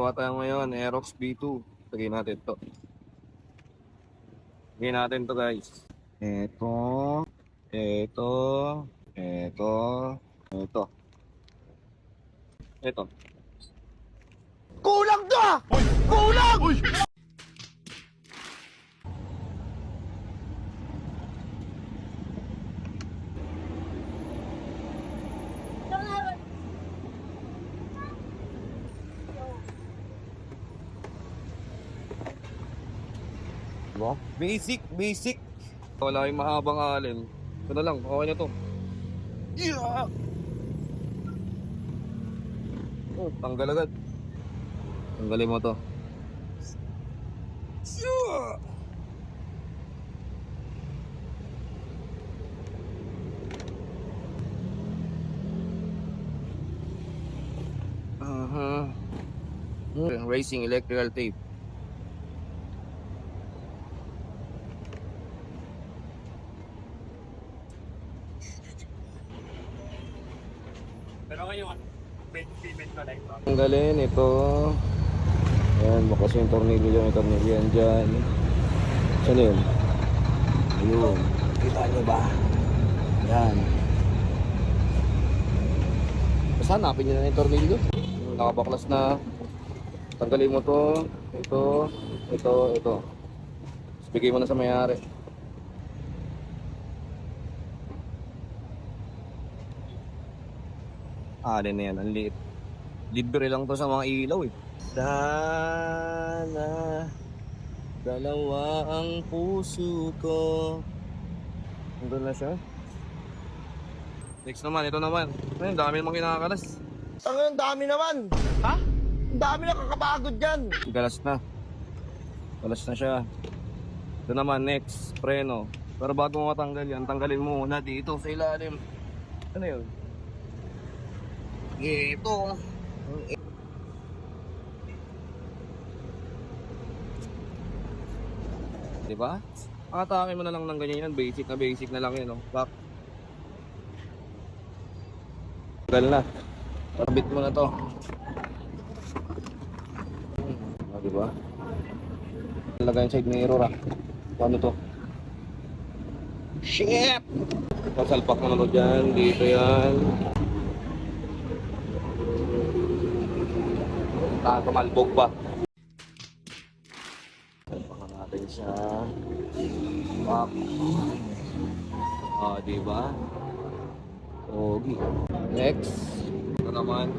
Gagawa tayo ngayon, Aerox B2. Lagyan natin to. Lagyan natin to guys. Ito. Ito. Ito. Ito. Ito. Kulang to! Kulang! Uy! Diba? Basic. Wala yung mahabang alin. Ito na lang, okay na to. Yeah! Oh, tanggal agad. Tanggalin mo to. Yeah! Racing electrical tape. Pero ngayon, payment collector. Tanggalin ito. Ayan, bukas yung tornilyo yan dyan. Saan yun? Ayun. Kita nyo ba? Ayan. Basta hanapin nyo na yung tornilyo. Nakabaklas na. Tanggalin mo to. Ito. Tapos bigay mo na sa may-ari. Alin na yan, ang liit. Libre lang to sa mga ilaw eh. Sana dalawa ang puso ko. Nandun na siya. Next naman, ito naman. Ayun, dami namang kinakalas. Ang dami naman! Ha? Ang dami na kakapagod dyan! Galas na. Galas na siya. Ito naman, next, preno. Pero bago mo matanggal yan, tanggalin mo muna dito sa ilalim. Ano yun? Ito. Diba? Atake mo na lang ng ganyan yan. Basic na lang yun. No? Back. Tanggal na. Parbit mo na to. Diba? Lagay yung side mirror ah. Paano to? Shit! Sasalpak mo na to dyan. Dito yan. Tumalbog pa. Salpakan natin siya. Pak. Diba? Ogi. Next. Ito naman.